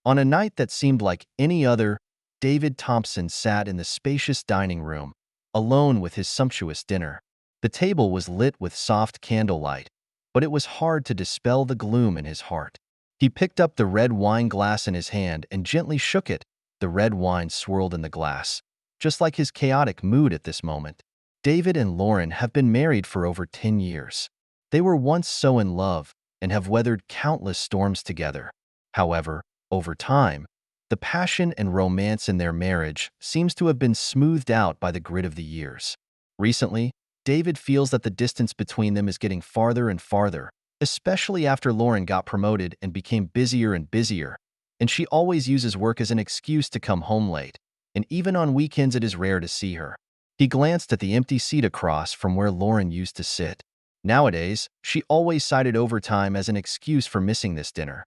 On a night that seemed like any other, David Thompson sat in the spacious dining room, alone with his sumptuous dinner. The table was lit with soft candlelight, but it was hard to dispel the gloom in his heart. He picked up the red wine glass in his hand and gently shook it. The red wine swirled in the glass, just like his chaotic mood at this moment. David and Lauren have been married for over 10 years. They were once so in love and have weathered countless storms together. However, over time, the passion and romance in their marriage seems to have been smoothed out by the grit of the years. Recently, David feels that the distance between them is getting farther and farther, especially after Lauren got promoted and became busier and busier, and she always uses work as an excuse to come home late, and even on weekends it is rare to see her. He glanced at the empty seat across from where Lauren used to sit. Nowadays, she always cited overtime as an excuse for missing this dinner.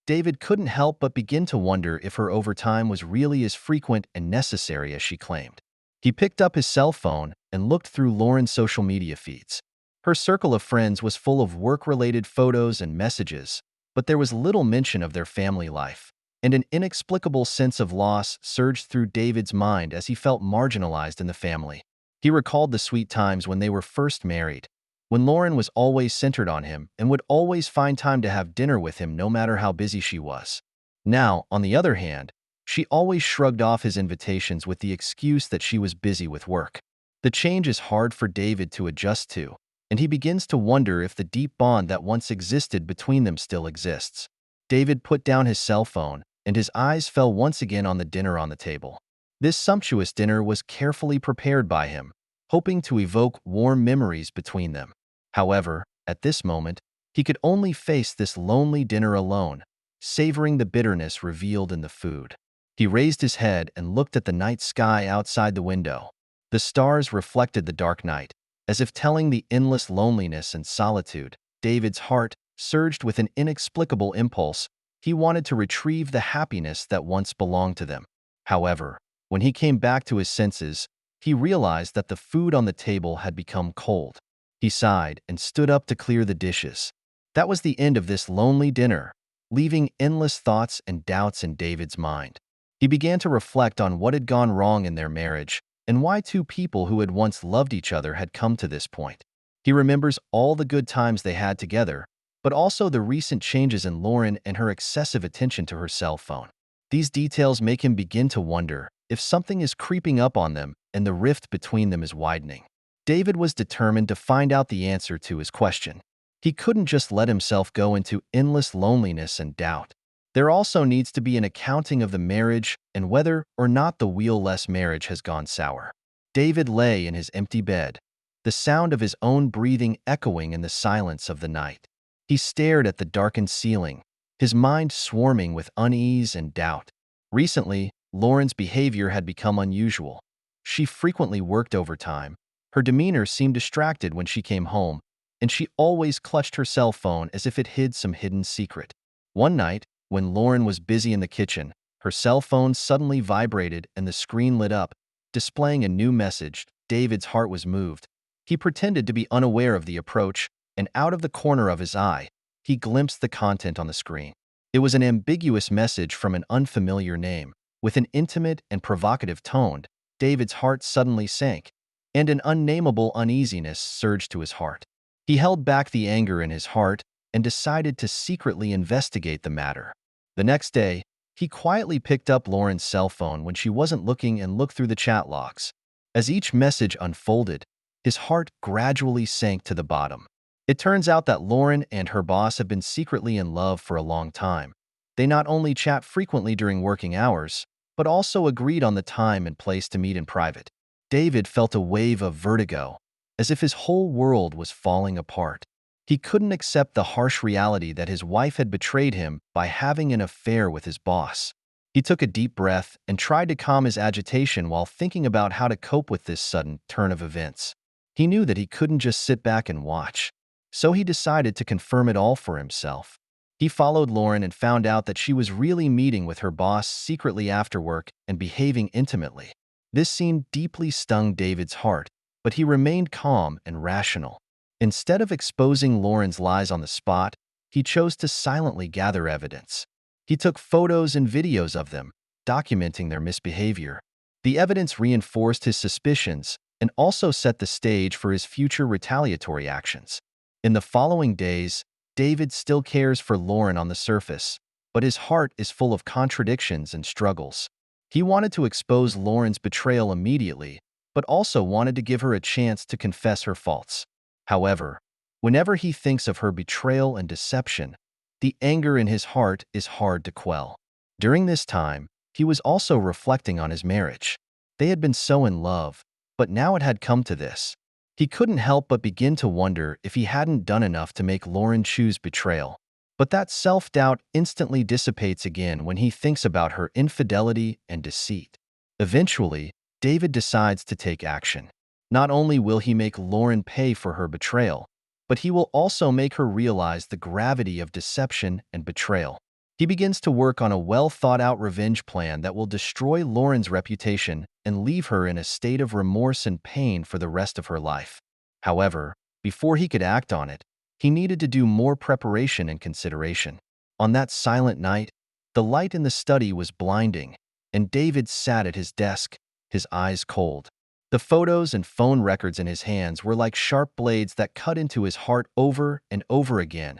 David couldn't help but begin to wonder if her overtime was really as frequent and necessary as she claimed. He picked up his cell phone and looked through Lauren's social media feeds. Her circle of friends was full of work-related photos and messages, but there was little mention of their family life, and an inexplicable sense of loss surged through David's mind as he felt marginalized in the family. He recalled the sweet times when they were first married, when Lauren was always centered on him and would always find time to have dinner with him no matter how busy she was. Now, on the other hand, she always shrugged off his invitations with the excuse that she was busy with work. The change is hard for David to adjust to, and he begins to wonder if the deep bond that once existed between them still exists. David put down his cell phone, and his eyes fell once again on the dinner on the table. This sumptuous dinner was carefully prepared by him, hoping to evoke warm memories between them. However, at this moment, he could only face this lonely dinner alone, savoring the bitterness revealed in the food. He raised his head and looked at the night sky outside the window. The stars reflected the dark night, as if telling the endless loneliness and solitude. David's heart surged with an inexplicable impulse. He wanted to retrieve the happiness that once belonged to them. However, when he came back to his senses, he realized that the food on the table had become cold. He sighed and stood up to clear the dishes. That was the end of this lonely dinner, leaving endless thoughts and doubts in David's mind. He began to reflect on what had gone wrong in their marriage and why two people who had once loved each other had come to this point. He remembers all the good times they had together, but also the recent changes in Lauren and her excessive attention to her cell phone. These details make him begin to wonder if something is creeping up on them and the rift between them is widening. David was determined to find out the answer to his question. He couldn't just let himself go into endless loneliness and doubt. There also needs to be an accounting of the marriage and whether or not the wheel-less marriage has gone sour. David lay in his empty bed, the sound of his own breathing echoing in the silence of the night. He stared at the darkened ceiling, his mind swarming with unease and doubt. Recently, Lauren's behavior had become unusual. She frequently worked overtime. Her demeanor seemed distracted when she came home, and she always clutched her cell phone as if it hid some hidden secret. One night, when Lauren was busy in the kitchen, her cell phone suddenly vibrated and the screen lit up, displaying a new message. David's heart was moved. He pretended to be unaware of the approach, and out of the corner of his eye, he glimpsed the content on the screen. It was an ambiguous message from an unfamiliar name. With an intimate and provocative tone, David's heart suddenly sank, and an unnameable uneasiness surged to his heart. He held back the anger in his heart and decided to secretly investigate the matter. The next day, he quietly picked up Lauren's cell phone when she wasn't looking and looked through the chat logs. As each message unfolded, his heart gradually sank to the bottom. It turns out that Lauren and her boss have been secretly in love for a long time. They not only chat frequently during working hours, but also agreed on the time and place to meet in private. David felt a wave of vertigo, as if his whole world was falling apart. He couldn't accept the harsh reality that his wife had betrayed him by having an affair with his boss. He took a deep breath and tried to calm his agitation while thinking about how to cope with this sudden turn of events. He knew that he couldn't just sit back and watch, so he decided to confirm it all for himself. He followed Lauren and found out that she was really meeting with her boss secretly after work and behaving intimately. This scene deeply stung David's heart, but he remained calm and rational. Instead of exposing Lauren's lies on the spot, he chose to silently gather evidence. He took photos and videos of them, documenting their misbehavior. The evidence reinforced his suspicions and also set the stage for his future retaliatory actions. In the following days, David still cares for Lauren on the surface, but his heart is full of contradictions and struggles. He wanted to expose Lauren's betrayal immediately, but also wanted to give her a chance to confess her faults. However, whenever he thinks of her betrayal and deception, the anger in his heart is hard to quell. During this time, he was also reflecting on his marriage. They had been so in love, but now it had come to this. He couldn't help but begin to wonder if he hadn't done enough to make Lauren choose betrayal. But that self-doubt instantly dissipates again when he thinks about her infidelity and deceit. Eventually, David decides to take action. Not only will he make Lauren pay for her betrayal, but he will also make her realize the gravity of deception and betrayal. He begins to work on a well-thought-out revenge plan that will destroy Lauren's reputation and leave her in a state of remorse and pain for the rest of her life. However, before he could act on it, he needed to do more preparation and consideration. On that silent night, the light in the study was blinding, and David sat at his desk, his eyes cold. The photos and phone records in his hands were like sharp blades that cut into his heart over and over again,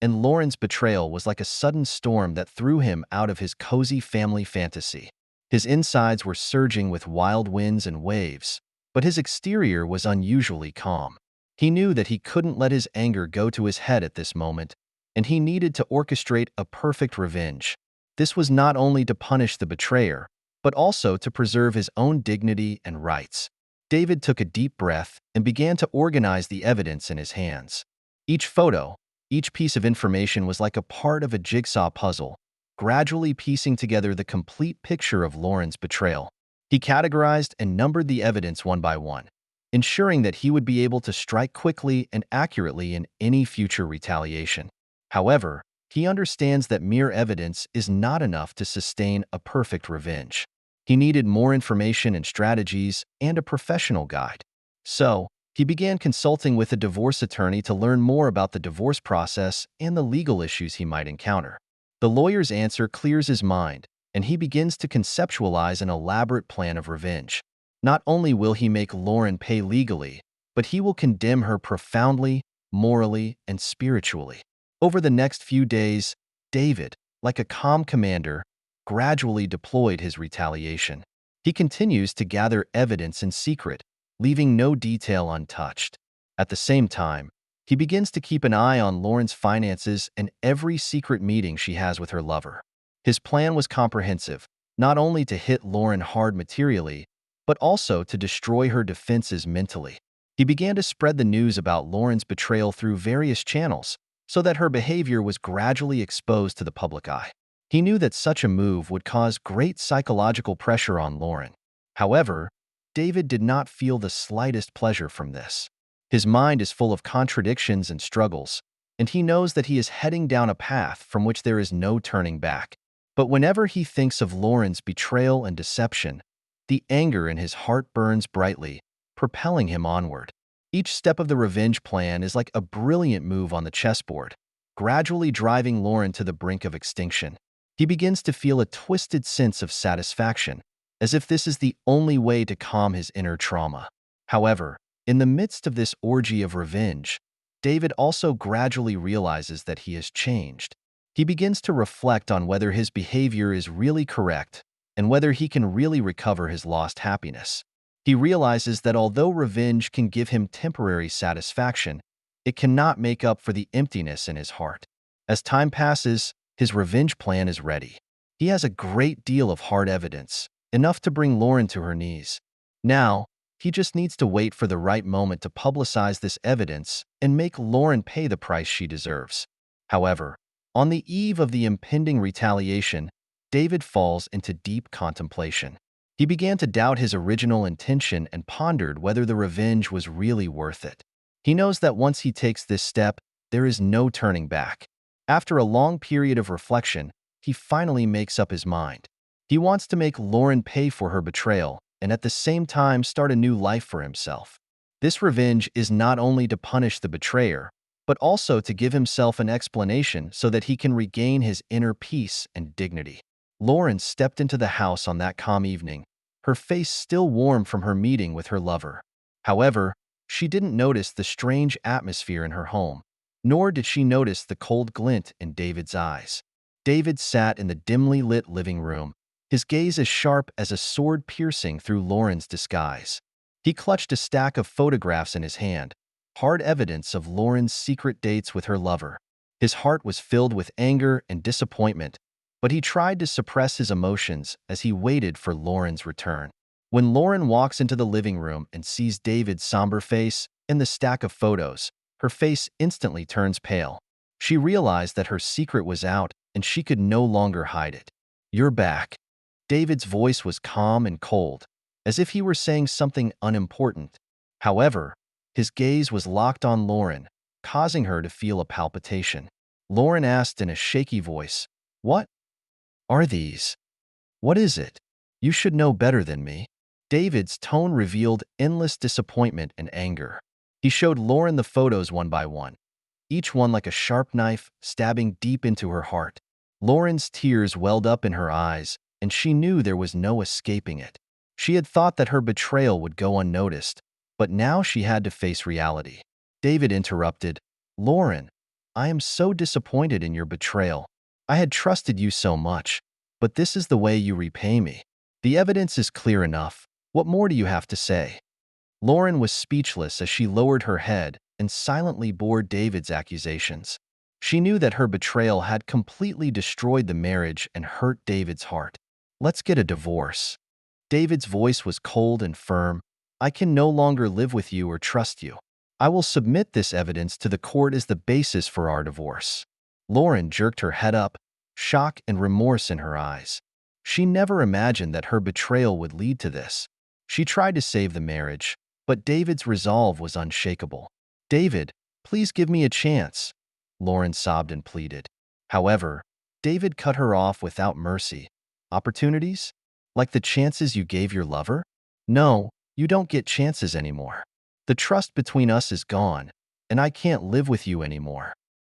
and Lauren's betrayal was like a sudden storm that threw him out of his cozy family fantasy. His insides were surging with wild winds and waves, but his exterior was unusually calm. He knew that he couldn't let his anger go to his head at this moment, and he needed to orchestrate a perfect revenge. This was not only to punish the betrayer, but also to preserve his own dignity and rights. David took a deep breath and began to organize the evidence in his hands. Each photo, each piece of information was like a part of a jigsaw puzzle, gradually piecing together the complete picture of Lauren's betrayal. He categorized and numbered the evidence one by one, ensuring that he would be able to strike quickly and accurately in any future retaliation. However, he understands that mere evidence is not enough to sustain a perfect revenge. He needed more information and strategies and a professional guide. So, he began consulting with a divorce attorney to learn more about the divorce process and the legal issues he might encounter. The lawyer's answer clears his mind, and he begins to conceptualize an elaborate plan of revenge. Not only will he make Lauren pay legally, but he will condemn her profoundly, morally, and spiritually. Over the next few days, David, like a calm commander, gradually deployed his retaliation. He continues to gather evidence in secret, leaving no detail untouched. At the same time, he begins to keep an eye on Lauren's finances and every secret meeting she has with her lover. His plan was comprehensive, not only to hit Lauren hard materially, but also to destroy her defenses mentally. He began to spread the news about Lauren's betrayal through various channels, so that her behavior was gradually exposed to the public eye. He knew that such a move would cause great psychological pressure on Lauren. However, David did not feel the slightest pleasure from this. His mind is full of contradictions and struggles, and he knows that he is heading down a path from which there is no turning back. But whenever he thinks of Lauren's betrayal and deception, the anger in his heart burns brightly, propelling him onward. Each step of the revenge plan is like a brilliant move on the chessboard, gradually driving Lauren to the brink of extinction. He begins to feel a twisted sense of satisfaction, as if this is the only way to calm his inner trauma. However, in the midst of this orgy of revenge, David also gradually realizes that he has changed. He begins to reflect on whether his behavior is really correct and whether he can really recover his lost happiness. He realizes that although revenge can give him temporary satisfaction, it cannot make up for the emptiness in his heart. As time passes, his revenge plan is ready. He has a great deal of hard evidence, enough to bring Lauren to her knees. Now, he just needs to wait for the right moment to publicize this evidence and make Lauren pay the price she deserves. However, on the eve of the impending retaliation, David falls into deep contemplation. He began to doubt his original intention and pondered whether the revenge was really worth it. He knows that once he takes this step, there is no turning back. After a long period of reflection, he finally makes up his mind. He wants to make Lauren pay for her betrayal and at the same time start a new life for himself. This revenge is not only to punish the betrayer, but also to give himself an explanation so that he can regain his inner peace and dignity. Lauren stepped into the house on that calm evening, her face still warm from her meeting with her lover. However, she didn't notice the strange atmosphere in her home, nor did she notice the cold glint in David's eyes. David sat in the dimly lit living room, his gaze as sharp as a sword piercing through Lauren's disguise. He clutched a stack of photographs in his hand, hard evidence of Lauren's secret dates with her lover. His heart was filled with anger and disappointment, but he tried to suppress his emotions as he waited for Lauren's return. When Lauren walks into the living room and sees David's somber face and the stack of photos, her face instantly turns pale. She realized that her secret was out and she could no longer hide it. "You're back." David's voice was calm and cold, as if he were saying something unimportant. However, his gaze was locked on Lauren, causing her to feel a palpitation. Lauren asked in a shaky voice, "What are these? What is it? You should know better than me." David's tone revealed endless disappointment and anger. He showed Lauren the photos one by one, each one like a sharp knife stabbing deep into her heart. Lauren's tears welled up in her eyes, and she knew there was no escaping it. She had thought that her betrayal would go unnoticed, but now she had to face reality. David interrupted, "Lauren, I am so disappointed in your betrayal. I had trusted you so much, but this is the way you repay me. The evidence is clear enough. What more do you have to say?" Lauren was speechless as she lowered her head and silently bore David's accusations. She knew that her betrayal had completely destroyed the marriage and hurt David's heart. "Let's get a divorce." David's voice was cold and firm. "I can no longer live with you or trust you. I will submit this evidence to the court as the basis for our divorce." Lauren jerked her head up, shock and remorse in her eyes. She never imagined that her betrayal would lead to this. She tried to save the marriage, but David's resolve was unshakable. "David, please give me a chance," Lauren sobbed and pleaded. However, David cut her off without mercy. "Opportunities? Like the chances you gave your lover? No, you don't get chances anymore. The trust between us is gone, and I can't live with you anymore."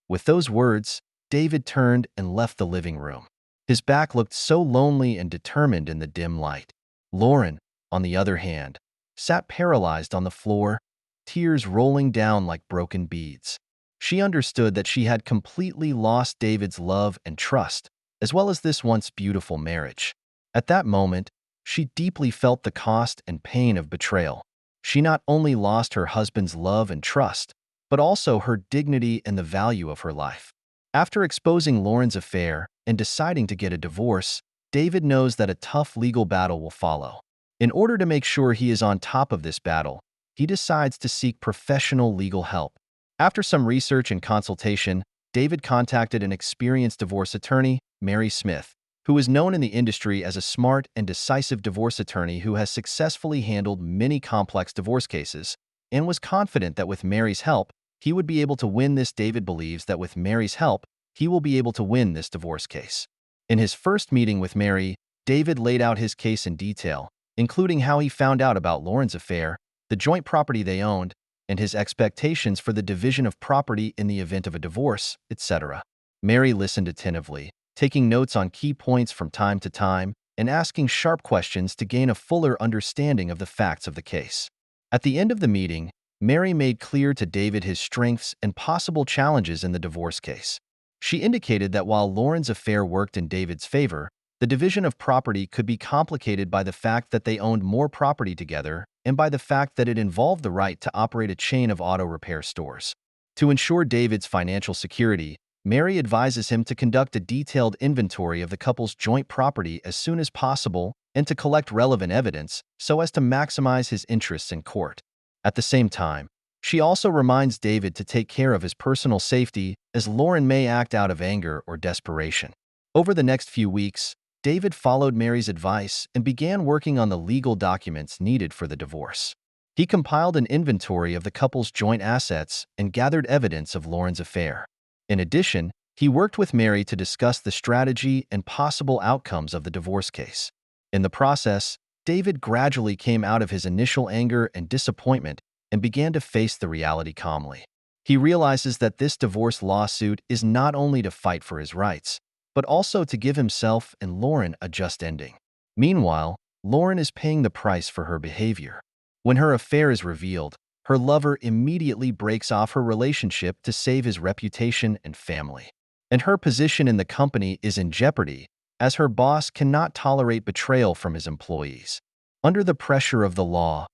With those words, David turned and left the living room. His back looked so lonely and determined in the dim light. Lauren, on the other hand, sat paralyzed on the floor, tears rolling down like broken beads. She understood that she had completely lost David's love and trust, as well as this once beautiful marriage. At that moment, she deeply felt the cost and pain of betrayal. She not only lost her husband's love and trust, but also her dignity and the value of her life. After exposing Lauren's affair and deciding to get a divorce, David knows that a tough legal battle will follow. In order to make sure he is on top of this battle, he decides to seek professional legal help. After some research and consultation, David contacted an experienced divorce attorney, Mary Smith, who is known in the industry as a smart and decisive divorce attorney who has successfully handled many complex divorce cases, and was confident that with Mary's help, he would be able to win this. David believes that with Mary's help, he will be able to win this divorce case. In his first meeting with Mary, David laid out his case in detail, including how he found out about Lauren's affair, the joint property they owned, and his expectations for the division of property in the event of a divorce, etc. Mary listened attentively, taking notes on key points from time to time and asking sharp questions to gain a fuller understanding of the facts of the case. At the end of the meeting, Mary made clear to David his strengths and possible challenges in the divorce case. She indicated that while Lauren's affair worked in David's favor, the division of property could be complicated by the fact that they owned more property together and by the fact that it involved the right to operate a chain of auto repair stores. To ensure David's financial security, Mary advises him to conduct a detailed inventory of the couple's joint property as soon as possible and to collect relevant evidence so as to maximize his interests in court. At the same time, she also reminds David to take care of his personal safety, as Lauren may act out of anger or desperation. Over the next few weeks, David followed Mary's advice and began working on the legal documents needed for the divorce. He compiled an inventory of the couple's joint assets and gathered evidence of Lauren's affair. In addition, he worked with Mary to discuss the strategy and possible outcomes of the divorce case. In the process, David gradually came out of his initial anger and disappointment and began to face the reality calmly. He realizes that this divorce lawsuit is not only to fight for his rights, but also to give himself and Lauren a just ending. Meanwhile, Lauren is paying the price for her behavior. When her affair is revealed, her lover immediately breaks off her relationship to save his reputation and family. And her position in the company is in jeopardy, as her boss cannot tolerate betrayal from his employees. Under the pressure of the law,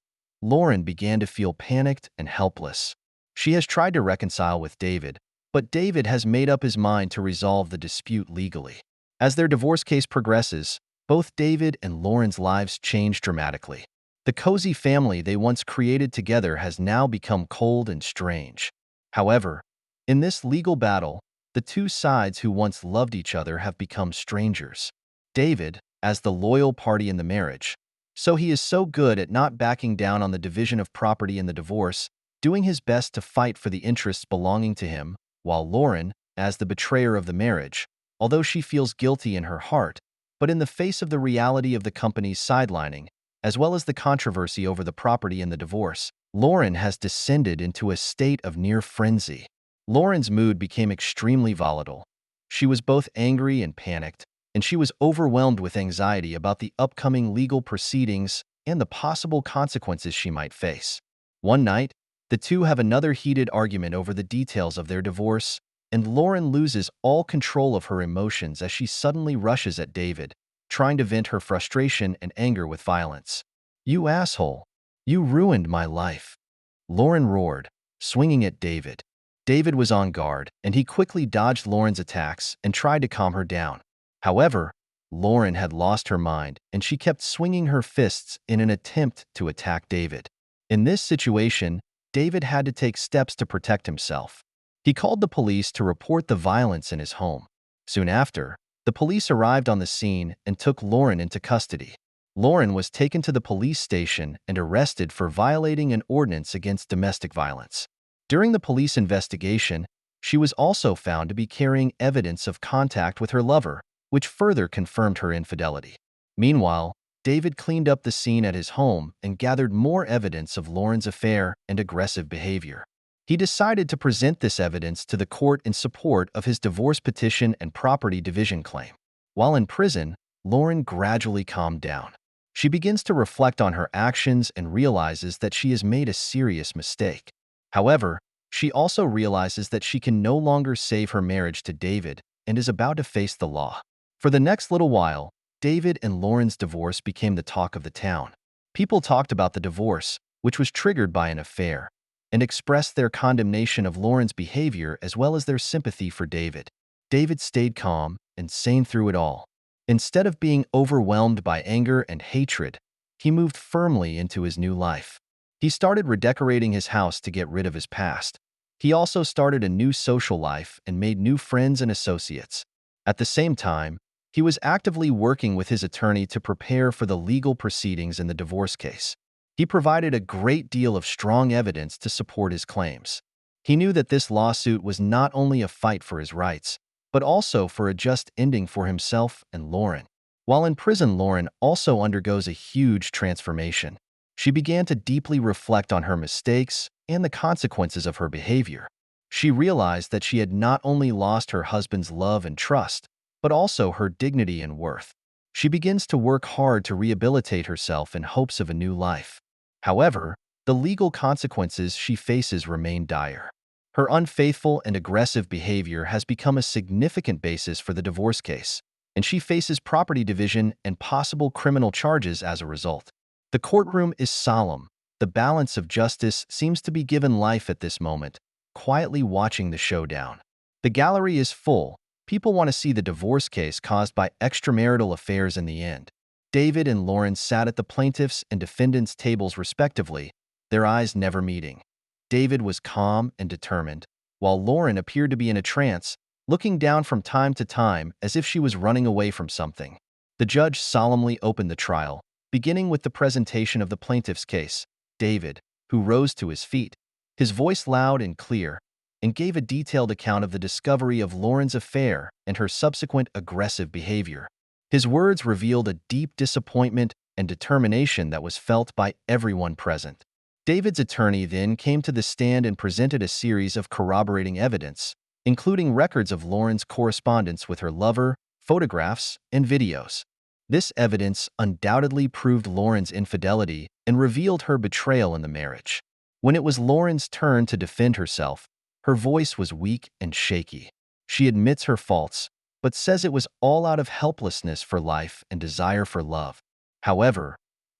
Lauren began to feel panicked and helpless. She has tried to reconcile with David, but David has made up his mind to resolve the dispute legally. As their divorce case progresses, both David and Lauren's lives change dramatically. The cozy family they once created together has now become cold and strange. However, in this legal battle, the two sides who once loved each other have become strangers. David, as the loyal party in the marriage, so he is so good at not backing down on the division of property in the divorce, doing his best to fight for the interests belonging to him, while Lauren, as the betrayer of the marriage, although she feels guilty in her heart, but in the face of the reality of the company's sidelining, as well as the controversy over the property in the divorce, Lauren has descended into a state of near frenzy. Lauren's mood became extremely volatile. She was both angry and panicked, and she was overwhelmed with anxiety about the upcoming legal proceedings and the possible consequences she might face. One night, the two have another heated argument over the details of their divorce, and Lauren loses all control of her emotions as she suddenly rushes at David, trying to vent her frustration and anger with violence. "You asshole! You ruined my life!" Lauren roared, swinging at David. David was on guard, and he quickly dodged Lauren's attacks and tried to calm her down. However, Lauren had lost her mind, and she kept swinging her fists in an attempt to attack David. In this situation, David had to take steps to protect himself. He called the police to report the violence in his home. Soon after, the police arrived on the scene and took Lauren into custody. Lauren was taken to the police station and arrested for violating an ordinance against domestic violence. During the police investigation, she was also found to be carrying evidence of contact with her lover, which further confirmed her infidelity. Meanwhile, David cleaned up the scene at his home and gathered more evidence of Lauren's affair and aggressive behavior. He decided to present this evidence to the court in support of his divorce petition and property division claim. While in prison, Lauren gradually calmed down. She begins to reflect on her actions and realizes that she has made a serious mistake. However, she also realizes that she can no longer save her marriage to David and is about to face the law. For the next little while, David and Lauren's divorce became the talk of the town. People talked about the divorce, which was triggered by an affair, and expressed their condemnation of Lauren's behavior as well as their sympathy for David. David stayed calm and sane through it all. Instead of being overwhelmed by anger and hatred, he moved firmly into his new life. He started redecorating his house to get rid of his past. He also started a new social life and made new friends and associates. At the same time, he was actively working with his attorney to prepare for the legal proceedings in the divorce case. He provided a great deal of strong evidence to support his claims. He knew that this lawsuit was not only a fight for his rights, but also for a just ending for himself and Lauren. While in prison, Lauren also undergoes a huge transformation. She began to deeply reflect on her mistakes and the consequences of her behavior. She realized that she had not only lost her husband's love and trust, but also her dignity and worth. She begins to work hard to rehabilitate herself in hopes of a new life. However, the legal consequences she faces remain dire. Her unfaithful and aggressive behavior has become a significant basis for the divorce case, and she faces property division and possible criminal charges as a result. The courtroom is solemn. The balance of justice seems to be given life at this moment, quietly watching the showdown. The gallery is full. People want to see the divorce case caused by extramarital affairs in the end. David and Lauren sat at the plaintiff's and defendant's tables respectively, their eyes never meeting. David was calm and determined, while Lauren appeared to be in a trance, looking down from time to time as if she was running away from something. The judge solemnly opened the trial, beginning with the presentation of the plaintiff's case. David, who rose to his feet, his voice loud and clear, and gave a detailed account of the discovery of Lauren's affair and her subsequent aggressive behavior. His words revealed a deep disappointment and determination that was felt by everyone present. David's attorney then came to the stand and presented a series of corroborating evidence, including records of Lauren's correspondence with her lover, photographs, and videos. This evidence undoubtedly proved Lauren's infidelity and revealed her betrayal in the marriage. When it was Lauren's turn to defend herself, her voice was weak and shaky. She admits her faults, but says it was all out of helplessness for life and desire for love. However,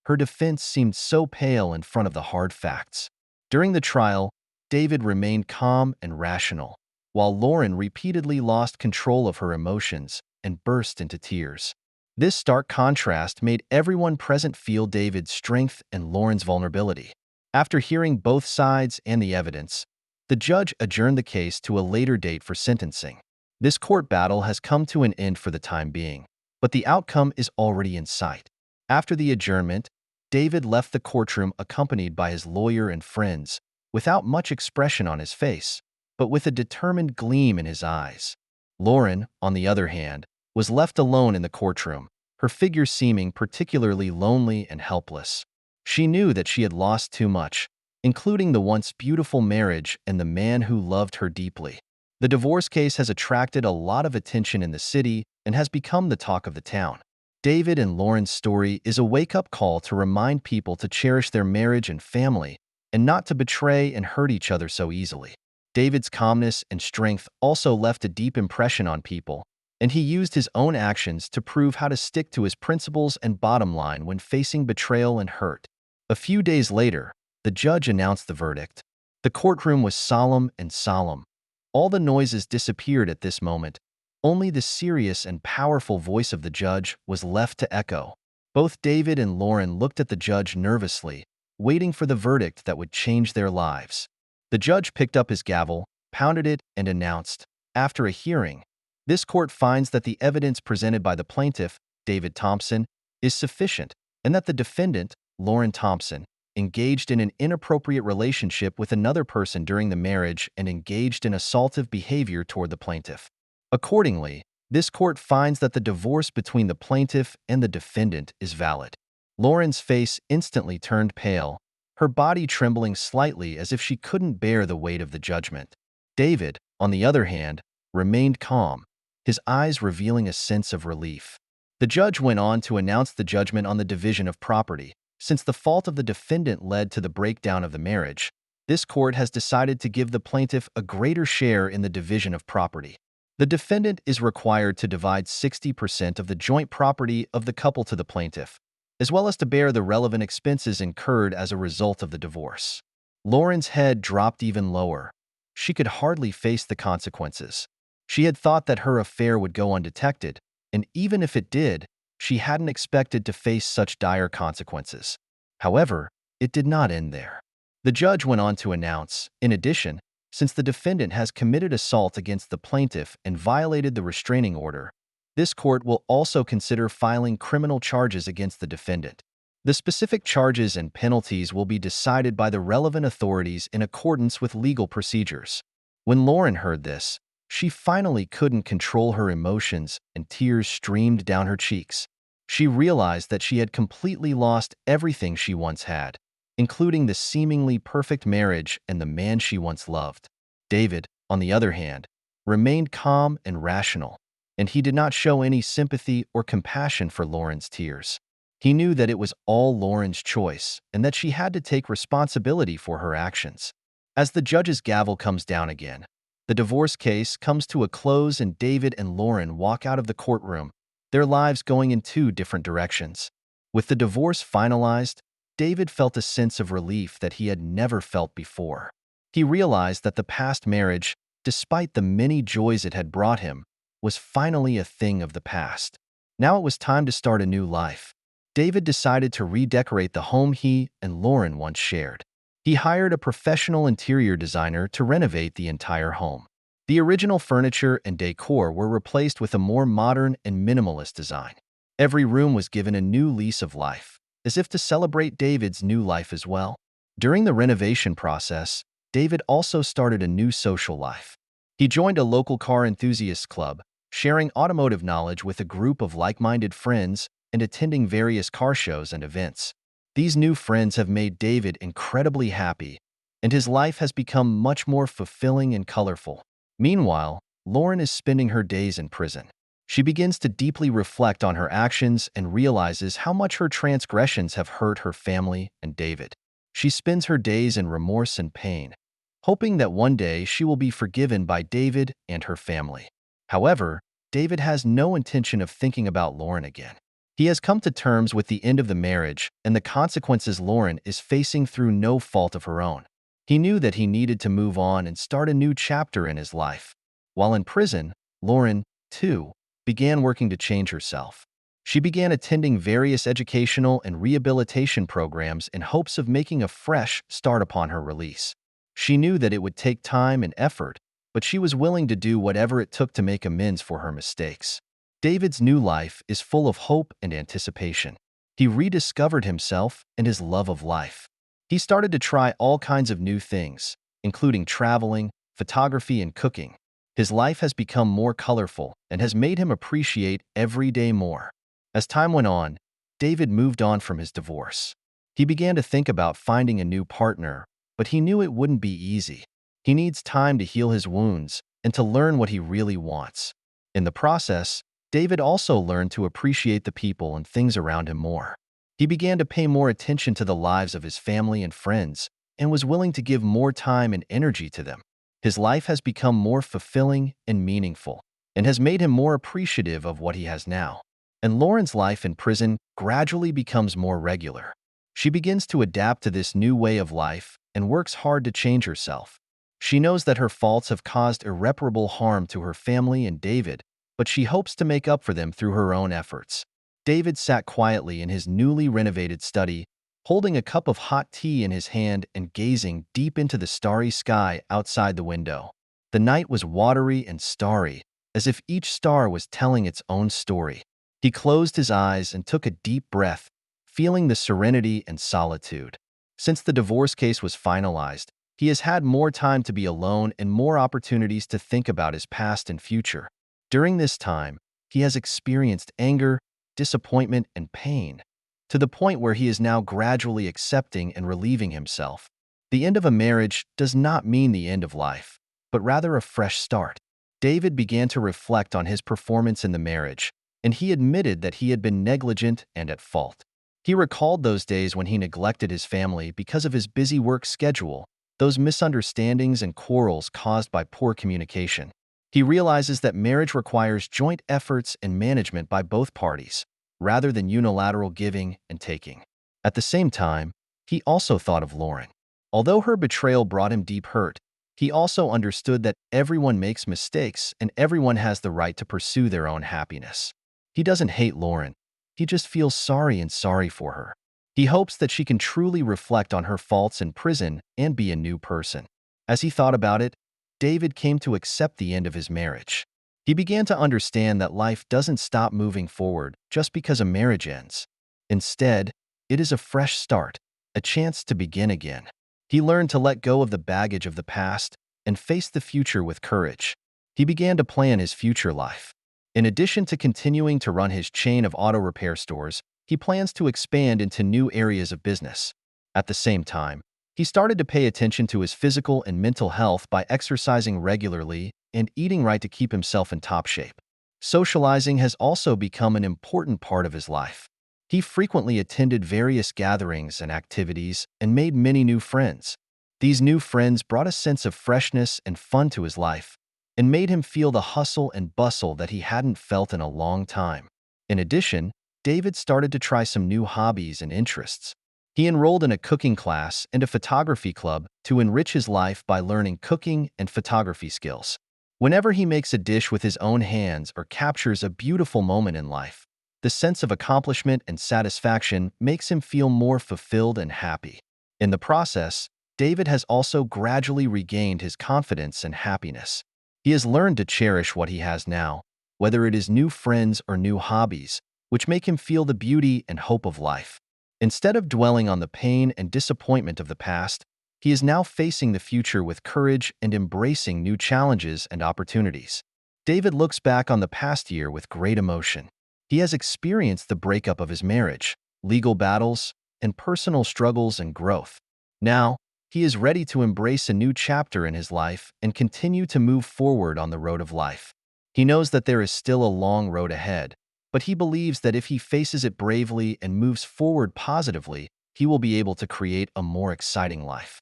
her defense seemed so pale in front of the hard facts. During the trial, David remained calm and rational, while Lauren repeatedly lost control of her emotions and burst into tears. This stark contrast made everyone present feel David's strength and Lauren's vulnerability. After hearing both sides and the evidence, the judge adjourned the case to a later date for sentencing. This court battle has come to an end for the time being, but the outcome is already in sight. After the adjournment, David left the courtroom accompanied by his lawyer and friends, without much expression on his face, but with a determined gleam in his eyes. Lauren, on the other hand, was left alone in the courtroom, her figure seeming particularly lonely and helpless. She knew that she had lost too much, including the once beautiful marriage and the man who loved her deeply. The divorce case has attracted a lot of attention in the city and has become the talk of the town. David and Lauren's story is a wake-up call to remind people to cherish their marriage and family and not to betray and hurt each other so easily. David's calmness and strength also left a deep impression on people, and he used his own actions to prove how to stick to his principles and bottom line when facing betrayal and hurt. A few days later, the judge announced the verdict. The courtroom was solemn and solemn. All the noises disappeared at this moment. Only the serious and powerful voice of the judge was left to echo. Both David and Lauren looked at the judge nervously, waiting for the verdict that would change their lives. The judge picked up his gavel, pounded it, and announced, after a hearing, "This court finds that the evidence presented by the plaintiff, David Thompson, is sufficient, and that the defendant, Lauren Thompson, engaged in an inappropriate relationship with another person during the marriage and engaged in assaultive behavior toward the plaintiff. Accordingly, this court finds that the divorce between the plaintiff and the defendant is valid." Lauren's face instantly turned pale, her body trembling slightly as if she couldn't bear the weight of the judgment. David, on the other hand, remained calm, his eyes revealing a sense of relief. The judge went on to announce the judgment on the division of property. Since the fault of the defendant led to the breakdown of the marriage, this court has decided to give the plaintiff a greater share in the division of property. The defendant is required to divide 60% of the joint property of the couple to the plaintiff, as well as to bear the relevant expenses incurred as a result of the divorce. Lauren's head dropped even lower. She could hardly face the consequences. She had thought that her affair would go undetected, and even if it did, she hadn't expected to face such dire consequences. However, it did not end there. The judge went on to announce, in addition, since the defendant has committed assault against the plaintiff and violated the restraining order, this court will also consider filing criminal charges against the defendant. The specific charges and penalties will be decided by the relevant authorities in accordance with legal procedures. When Lauren heard this, she finally couldn't control her emotions and tears streamed down her cheeks. She realized that she had completely lost everything she once had, including the seemingly perfect marriage and the man she once loved. David, on the other hand, remained calm and rational, and he did not show any sympathy or compassion for Lauren's tears. He knew that it was all Lauren's choice and that she had to take responsibility for her actions. As the judge's gavel comes down again, the divorce case comes to a close and David and Lauren walk out of the courtroom, their lives going in two different directions. With the divorce finalized, David felt a sense of relief that he had never felt before. He realized that the past marriage, despite the many joys it had brought him, was finally a thing of the past. Now it was time to start a new life. David decided to redecorate the home he and Lauren once shared. He hired a professional interior designer to renovate the entire home. The original furniture and decor were replaced with a more modern and minimalist design. Every room was given a new lease of life, as if to celebrate David's new life as well. During the renovation process, David also started a new social life. He joined a local car enthusiast club, sharing automotive knowledge with a group of like-minded friends and attending various car shows and events. These new friends have made David incredibly happy, and his life has become much more fulfilling and colorful. Meanwhile, Lauren is spending her days in prison. She begins to deeply reflect on her actions and realizes how much her transgressions have hurt her family and David. She spends her days in remorse and pain, hoping that one day she will be forgiven by David and her family. However, David has no intention of thinking about Lauren again. He has come to terms with the end of the marriage and the consequences Lauren is facing through no fault of her own. He knew that he needed to move on and start a new chapter in his life. While in prison, Lauren, too, began working to change herself. She began attending various educational and rehabilitation programs in hopes of making a fresh start upon her release. She knew that it would take time and effort, but she was willing to do whatever it took to make amends for her mistakes. David's new life is full of hope and anticipation. He rediscovered himself and his love of life. He started to try all kinds of new things, including traveling, photography, and cooking. His life has become more colorful and has made him appreciate every day more. As time went on, David moved on from his divorce. He began to think about finding a new partner, but he knew it wouldn't be easy. He needs time to heal his wounds and to learn what he really wants. In the process, David also learned to appreciate the people and things around him more. He began to pay more attention to the lives of his family and friends and was willing to give more time and energy to them. His life has become more fulfilling and meaningful and has made him more appreciative of what he has now. And Lauren's life in prison gradually becomes more regular. She begins to adapt to this new way of life and works hard to change herself. She knows that her faults have caused irreparable harm to her family and David, but she hopes to make up for them through her own efforts. David sat quietly in his newly renovated study, holding a cup of hot tea in his hand and gazing deep into the starry sky outside the window. The night was watery and starry, as if each star was telling its own story. He closed his eyes and took a deep breath, feeling the serenity and solitude. Since the divorce case was finalized, he has had more time to be alone and more opportunities to think about his past and future. During this time, he has experienced anger, disappointment, and pain, to the point where he is now gradually accepting and relieving himself. The end of a marriage does not mean the end of life, but rather a fresh start. David began to reflect on his performance in the marriage, and he admitted that he had been negligent and at fault. He recalled those days when he neglected his family because of his busy work schedule, those misunderstandings and quarrels caused by poor communication. He realizes that marriage requires joint efforts and management by both parties, rather than unilateral giving and taking. At the same time, he also thought of Lauren. Although her betrayal brought him deep hurt, he also understood that everyone makes mistakes and everyone has the right to pursue their own happiness. He doesn't hate Lauren. He just feels sorry for her. He hopes that she can truly reflect on her faults in prison and be a new person. As he thought about it, David came to accept the end of his marriage. He began to understand that life doesn't stop moving forward just because a marriage ends. Instead, it is a fresh start, a chance to begin again. He learned to let go of the baggage of the past and face the future with courage. He began to plan his future life. In addition to continuing to run his chain of auto repair stores, he plans to expand into new areas of business. At the same time, he started to pay attention to his physical and mental health by exercising regularly and eating right to keep himself in top shape. Socializing has also become an important part of his life. He frequently attended various gatherings and activities and made many new friends. These new friends brought a sense of freshness and fun to his life and made him feel the hustle and bustle that he hadn't felt in a long time. In addition, David started to try some new hobbies and interests. He enrolled in a cooking class and a photography club to enrich his life by learning cooking and photography skills. Whenever he makes a dish with his own hands or captures a beautiful moment in life, the sense of accomplishment and satisfaction makes him feel more fulfilled and happy. In the process, David has also gradually regained his confidence and happiness. He has learned to cherish what he has now, whether it is new friends or new hobbies, which make him feel the beauty and hope of life. Instead of dwelling on the pain and disappointment of the past, he is now facing the future with courage and embracing new challenges and opportunities. David looks back on the past year with great emotion. He has experienced the breakup of his marriage, legal battles, and personal struggles and growth. Now, he is ready to embrace a new chapter in his life and continue to move forward on the road of life. He knows that there is still a long road ahead, but he believes that if he faces it bravely and moves forward positively, he will be able to create a more exciting life.